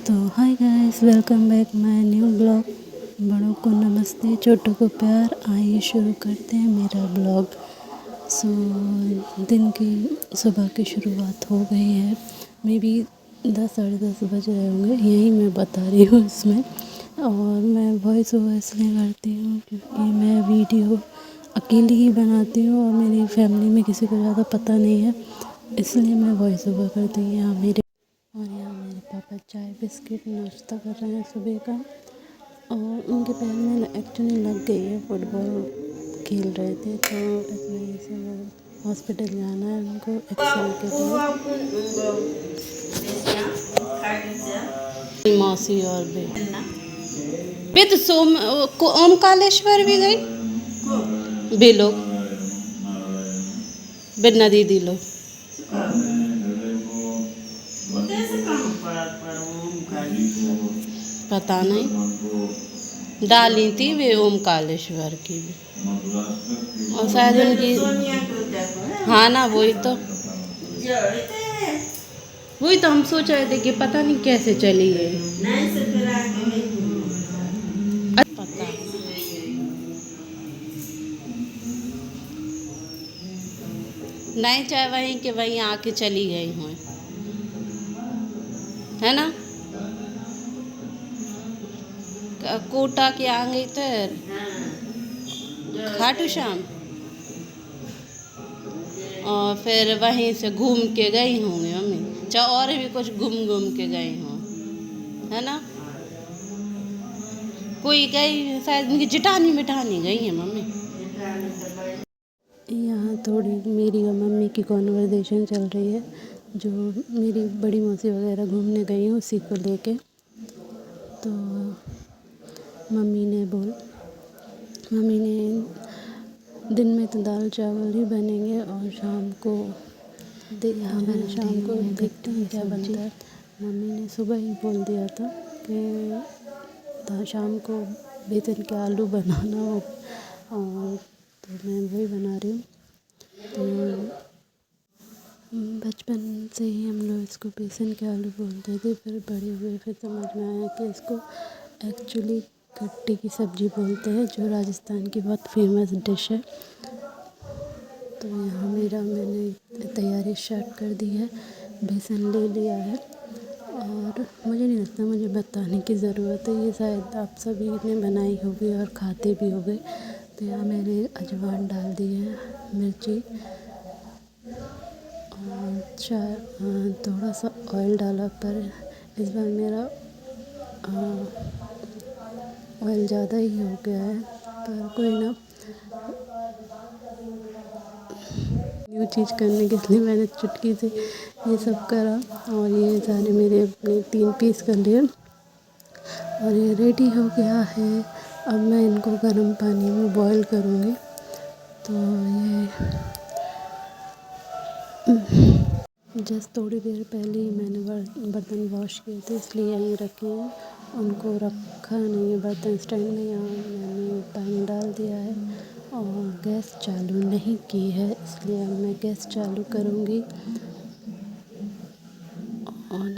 तो hi guys, welcome back my new blog. बड़ों को नमस्ते, छोटों को प्यार। आइए शुरू करते हैं मेरा ब्लॉग। सो दिन की सुबह की शुरुआत हो गई है। मे बी 10 साढ़े 10 बज रहे होंगे, यही मैं बता रही हूँ इसमें। और मैं वॉइस ओवर इसलिए करती हूँ क्योंकि मैं वीडियो अकेली ही बनाती हूँ और मेरी फैमिली में किसी को ज़्यादा पता नहीं है, इसलिए मैं वॉइस ओवर करती हूँ। यहाँ मेरे पापा चाय बिस्किट नाश्ता कर रहे हैं सुबह का। और उनके पैर में एक्चुअली लग गई है, फुटबॉल खेल रहे थे तो इस वजह से वो हॉस्पिटल जाना है उनको एक्सरे के लिए। मौसी और बे तो ओमकालेश्वर भी गई बे लोग, बिन्ना दीदी लोग। पता नहीं, डाली थी वे ओमकालेश्वर की भी, और शायद उनकी, हाँ ना, वही तो हम सोच रहे थे कि पता नहीं कैसे चली है। पता नहीं, चाहे वहीं के वहीं आके चली गई हूँ, है ना। कोटा के आ गई तो खाटू श्याम, और फिर वहीं से घूम के गई होंगी मम्मी, चाहे और भी कुछ घूम के गई हूँ, है ना। कोई गई शायद उनकी जिटानी मिटानी गई है मम्मी। यहाँ थोड़ी मेरी और मम्मी की कॉन्वर्सेशन चल रही है, जो मेरी बड़ी मौसी वगैरह घूमने गई हैं उसी को लेके। तो मम्मी ने दिन में तो दाल चावल ही बनेंगे और शाम को देखते हैं क्या बनता है। मम्मी ने सुबह ही बोल दिया था कि शाम को बेसन के आलू बनाना हो, और तो मैं वही बना रही हूँ। तो बचपन से ही हम लोग इसको बेसन के आलू बोलते थे, फिर बड़े हुए फिर समझ में आया कि इसको एक्चुअली गट्टे की सब्ज़ी बोलते हैं, जो राजस्थान की बहुत फेमस डिश है। तो यहाँ मैंने तैयारी स्टार्ट कर दी है, बेसन ले लिया है, और मुझे नहीं लगता मुझे बताने की ज़रूरत है, ये शायद आप सभी ने बनाई होगी और खाते भी होंगे। तो यहाँ मैंने अजवाइन डाल दी है, मिर्ची, और थोड़ा सा ऑयल डाला, पर इस बार मेरा ऑयल ज़्यादा ही हो गया है, पर कोई ना, न्यू चीज़ करने के लिए मैंने चुटकी से ये सब करा। और ये सारे मेरे अपने 3 पीस कर लिए और ये रेडी हो गया है। अब मैं इनको गर्म पानी में बॉईल करूँगी। तो ये जस्ट थोड़ी देर पहले ही मैंने बर्तन वॉश किए थे, इसलिए यहीं रखे हैं, उनको रखा नहीं है बर्तन स्टैंड में। यहाँ मैंने पानी डाल दिया है और गैस चालू नहीं की है, इसलिए अब मैं गैस चालू करूँगी। और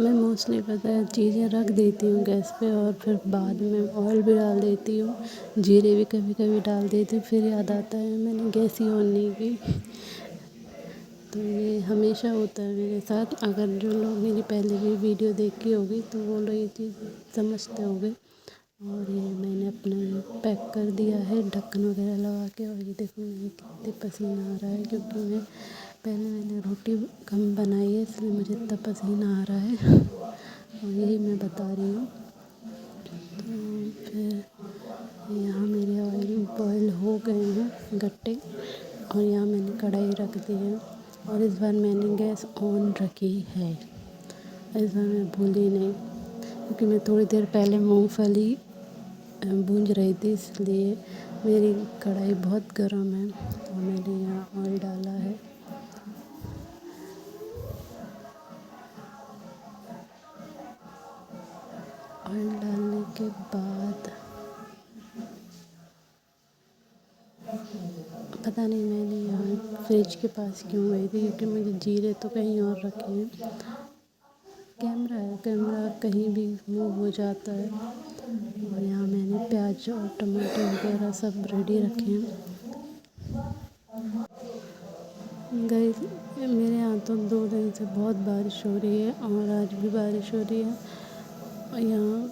मैं मोस्टली पता है चीज़ें रख देती हूँ गैस पे और फिर बाद में ऑयल भी डाल देती हूँ, जीरे भी कभी कभी डाल देती हूँ, फिर याद आता है मैंने गैस ही ऑन नहीं की। तो ये हमेशा होता है मेरे साथ। अगर जो लोग मेरी पहले भी वीडियो देखी होगी तो वो लोग ये चीज़ समझते होंगे। और ये मैंने अपना पैक कर दिया है ढक्कन वगैरह लगा के। और ये देखो मुझे कितने पसीना आ रहा है, क्योंकि मैंने रोटी कम बनाई है, इसलिए मुझे इतना पसीना आ रहा है, और यही मैं बता रही हूँ। तो फिर यहाँ मेरे ऑयल बॉयल हो गए हैं गट्टे, और यहाँ मैंने कढ़ाई रख दी है, और इस बार मैंने गैस ऑन रखी है, इस बार मैं भूली नहीं, क्योंकि मैं थोड़ी देर पहले मूंगफली भूंज रही थी, इसलिए मेरी कढ़ाई बहुत गर्म है। और मैंने यहाँ ऑयल डाला है, ऑयल डालने के बाद पता नहीं मैंने यहाँ फ्रिज के पास क्यों गई थी, क्योंकि मुझे जीरे तो कहीं और रखे हैं। कैमरा कहीं भी मूव हो जाता है। और यहाँ मैंने प्याज और टमाटर वगैरह सब रेडी रखे हैं। गाइस, मेरे यहाँ तो 2 दिन से बहुत बारिश हो रही है और आज भी बारिश हो रही है। और यहाँ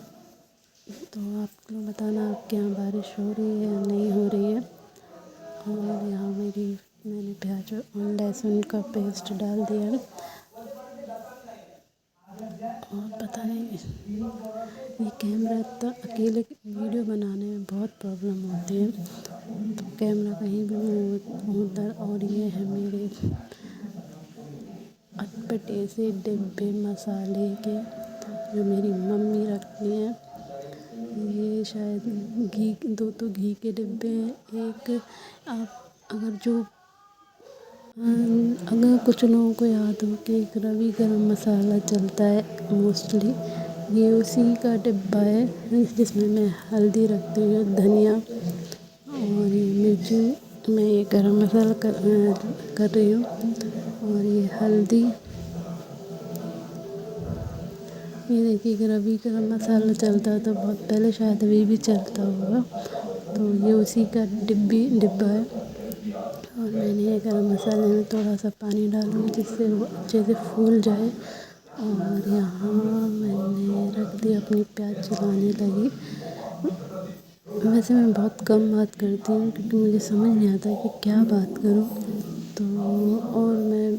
तो आप लोग बताना आपके यहाँ बारिश हो रही है या नहीं हो रही है। और यहाँ मैंने प्याज और लहसुन का पेस्ट डाल दिया है। और पता नहीं, ये कैमरा इतना अकेले वीडियो बनाने में बहुत प्रॉब्लम होती है। तो कैमरा कहीं भी मूव होता है। और ये है मेरे अटपटे से डिब्बे मसाले के, जो मेरी मम्मी रखती हैं। ये शायद घी, 2 तो घी के डिब्बे हैं। एक आप अगर कुछ लोगों को याद हो कि एक रवि गरम मसाला चलता है मोस्टली, ये उसी का डिब्बा है जिसमें मैं हल्दी रखती हूँ, धनिया और ये मिर्ची। मैं ये गरम मसाला कर रही हूँ। और ये हल्दी, ये देखिए कि रवि गरम मसाला चलता था बहुत पहले, शायद अभी भी चलता होगा। तो ये उसी का डिब्बा है। और मैंने ये गरम मसाले में थोड़ा सा पानी डालूँगी जिससे वो अच्छे से फूल जाए। और यहाँ मैंने रख दी, अपनी प्याज चलाने लगी। वैसे मैं बहुत कम बात करती हूँ क्योंकि मुझे समझ नहीं आता कि क्या बात करूँ। तो और मैं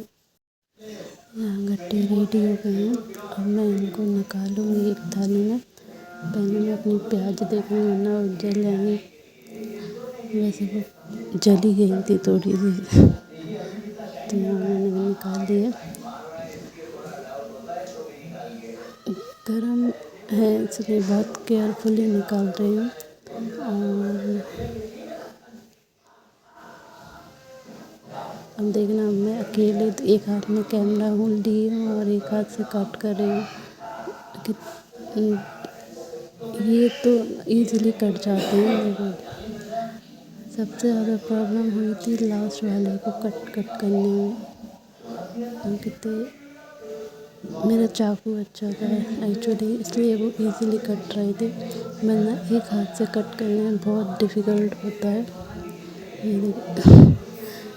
यहाँ गट्टे रेडी हो गए हैं। अब मैं इनको निकालूँगी एक थाली में। पहले मैं अपनी प्याज देखूँगी वरना वो जल जाएंगी। वैसे वो जली गई थी थोड़ी सी। तो यहाँ मैंने निकाल दिया। गरम है इसलिए बहुत केयरफुली निकाल रही हूँ। और अब देखना, मैं अकेले एक हाथ में कैमरा होल्ड ली हूँ और एक हाथ से कट कर रही हूँ कि ये तो इजीली कट जाते हैं। देखो, सबसे ज़्यादा प्रॉब्लम हुई थी लास्ट वाले को कट करने में। कितने मेरा चाकू अच्छा था एक्चुअली, इसलिए वो इजीली कट रहे थे, वरना एक हाथ से कट करने में बहुत डिफ़िकल्ट होता है।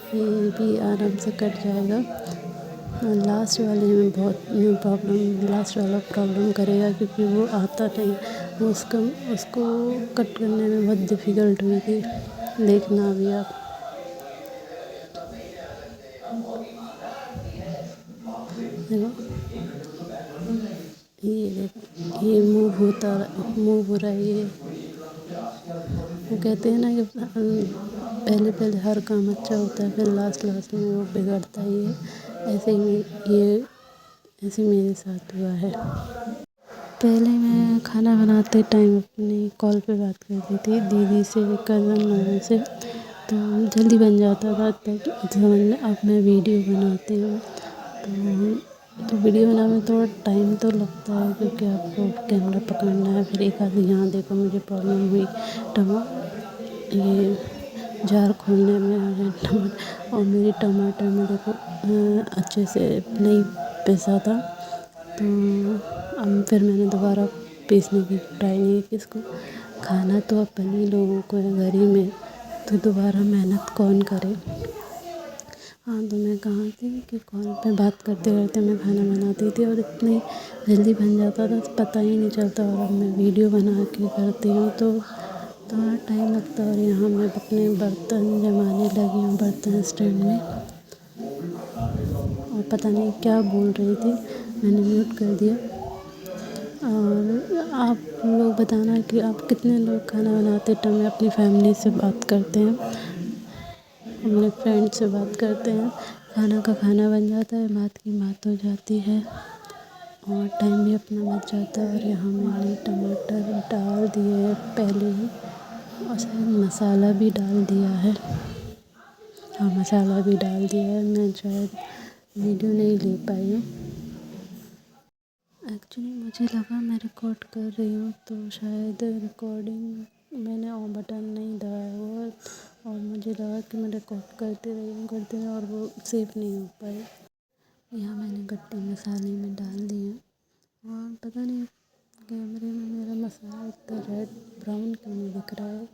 ये भी आराम से कट जाएगा। लास्ट वाले में बहुत प्रॉब्लम, लास्ट वाला प्रॉब्लम करेगा क्योंकि वो आता नहीं। वो उसको कट करने में बहुत डिफ़िकल्ट हुई थी। देखना अभी आप। देखो, ये देखो, ये मूव हो रहा है। ये वो कहते हैं ना कि पहले पहले हर काम अच्छा होता है, फिर लास्ट में वो बिगड़ता ही है। ऐसे मेरे साथ हुआ है। पहले मैं खाना बनाते टाइम अपनी कॉल पे बात करती थी दीदी से, कज़न लोगों से, तो जल्दी बन जाता था। अब मैं वीडियो बनाती हूँ तो वीडियो बनाने में थोड़ा टाइम तो लगता है क्योंकि आपको कैमरा पकड़ना है। फिर एक आध यहाँ देखो मुझे प्रॉब्लम हुई ये जार खोलने में और मेरे टमाटर में देखो अच्छे से नहीं पिसा था। तो अब फिर मैंने दोबारा पीसने की ट्राई नहीं की इसको। खाना तो अपन ही लोगों को है घर ही में, तो दोबारा मेहनत कौन करे। हाँ, तो मैं कहाँ थी कि कॉल पे बात करते करते मैं खाना बनाती थी और इतनी जल्दी बन जाता था पता ही नहीं चलता। और अब मैं वीडियो बना के करती हूँ तो थोड़ा टाइम लगता है। और यहाँ मैं अपने बर्तन जमाने लगी हूँ बर्तन स्टैंड में। और पता नहीं क्या बोल रही थी, मैंने म्यूट कर दिया। और आप लोग बताना कि आप कितने लोग खाना बनाते टाइम अपनी फैमिली से बात करते हैं, अपने फ्रेंड से बात करते हैं। खाना बन जाता है, बात की बात हो जाती है और टाइम भी अपना बच जाता है। और यहाँ मैंने टमाटर डाल दिए हैं पहले ही, और शायद मसाला भी डाल दिया है। हाँ, मसाला भी डाल दिया है। मैं शायद वीडियो नहीं ले पाई हूँ। एक्चुअली मुझे लगा मैं रिकॉर्ड कर रही हूँ तो शायद रिकॉर्डिंग मैंने ऑन बटन नहीं दबाया हुआ, और मुझे लगा कि मैं रिकॉर्ड करते रही और वो सेव नहीं हो पाई। यहाँ मैंने गट्टे मसाले में डाल दिए और पता नहीं कैमरे में मेरा मसाला इतना रेड ब्राउन क्यों नहीं दिख रहा है,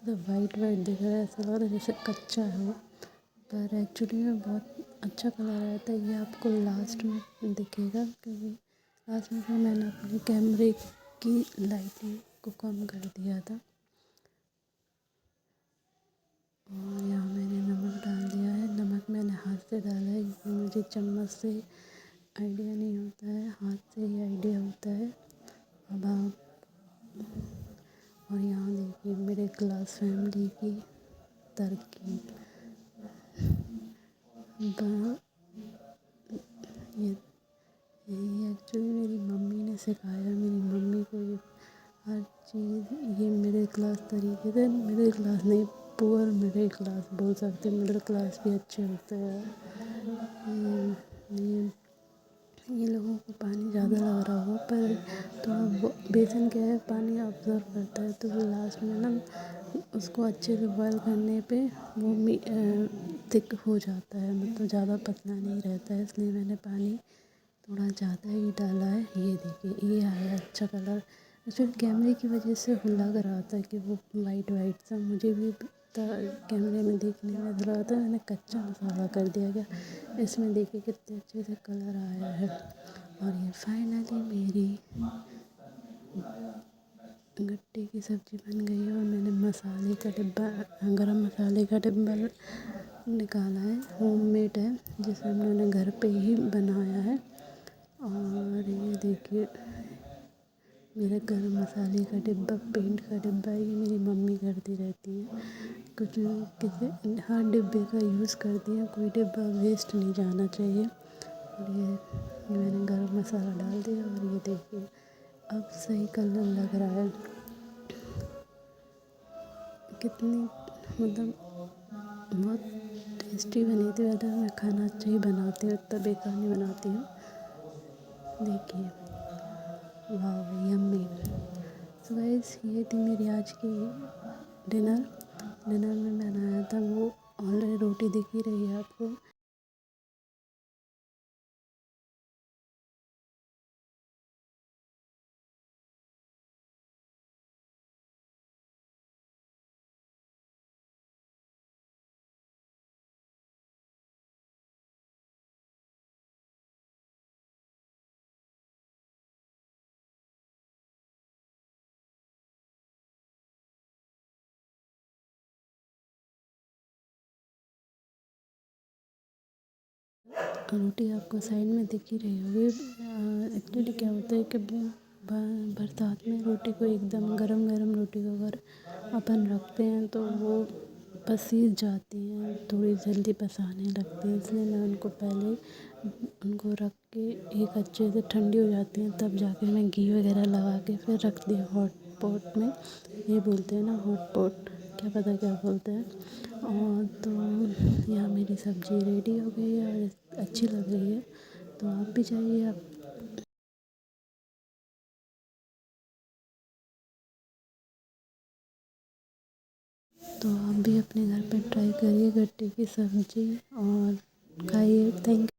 तो वाइट वाइट दिख रहा है, ऐसा लग रहा है जैसे कच्चा है वो। पर एक्चुअली में बहुत अच्छा कलर आया था। ये आपको लास्ट में दिखेगा, क्योंकि लास्ट में फिर मैंने अपने कैमरे की लाइटिंग को कम कर दिया था। और यहाँ मैंने नमक डाल दिया है। नमक मैंने हाथ से डाला है क्योंकि मुझे चम्मच से आइडिया नहीं होता है, हाथ से ही आइडिया होता है। अब आप और यहाँ देखिए मेरे क्लास फैमिली की तरकीब। ये ये एक्चुअली मेरी मम्मी ने सिखाया। मेरी मम्मी को ये हर चीज़, ये मिडिल क्लास तरीके से, मिडिल क्लास नहीं, पुअर मिडिल क्लास बोल सकते हैं, मिडिल क्लास भी अच्छे होते हैं। ये ये लोगों को पानी ज़्यादा लग रहा होगा, पर थोड़ा वो बेसन क्या है, पानी ऑब्ज़र्व करता है, तो वो लास्ट में ना उसको अच्छे से बॉयल करने पे वो थिक हो जाता है, मतलब ज़्यादा पतला नहीं रहता है। इसलिए मैंने पानी थोड़ा ज़्यादा ही डाला है। ये देखिए ये आया अच्छा कलर। एक्चुअली कैमरे की वजह से वो लग रहा था कि वो वाइट वाइट सा, मुझे भी कैमरे में देखने में लग रहा था। मैंने कच्चा मसाला कर दिया क्या। इसमें देखिए कितने अच्छे से कलर आया है। और ये फाइनली मेरी गट्टे की सब्ज़ी बन गई है। और मैंने मसाले का डिब्बा, गरम मसाले का डिब्बा निकाला है, होममेड है, जिसे मैंने घर पे ही बनाया है। और ये देखिए मेरा गरम मसाले का डिब्बा, पेंट का डिब्बा, ये मेरी मम्मी करती रहती है। कुछ किसी हर डिब्बे का यूज़ करती हैं, कोई डिब्बा वेस्ट नहीं जाना चाहिए। और ये मैंने गरम मसाला डाल दिया। और ये देखिए अब सही कलर लग रहा है। कितनी मतलब बहुत टेस्टी बनी थी। वैसे मैं खाना अच्छा ही बनाती हूँ, इतना बेकार नहीं बनाती हूँ। देखिए वाह यम्मी। सो गाइस ये थी मेरी आज की डिनर। डिनर में बनाया था वो, ऑलरेडी रोटी दिख ही रही है आपको। रोटी आपको साइड में दिख ही रही होगी। एक्चुअली क्या होता है कि बरसात में रोटी को एकदम गरम गरम रोटी को अगर अपन रखते हैं तो वो पसीज जाती हैं, थोड़ी जल्दी पसाने लगती हैं। इसलिए मैं उनको पहले उनको रख के एक अच्छे से ठंडी हो जाती हैं, तब जाके मैं घी वगैरह लगा के फिर रखती हूँ हॉट पॉट में। ये बोलते हैं ना हॉट पॉट, क्या पता क्या बोलते हैं। और तो यहाँ मेरी सब्ज़ी रेडी हो गई है और अच्छी लग रही है, तो आप भी जाइए। आप तो आप भी अपने घर पे ट्राई करिए गट्टे की सब्ज़ी और खाइए। थैंक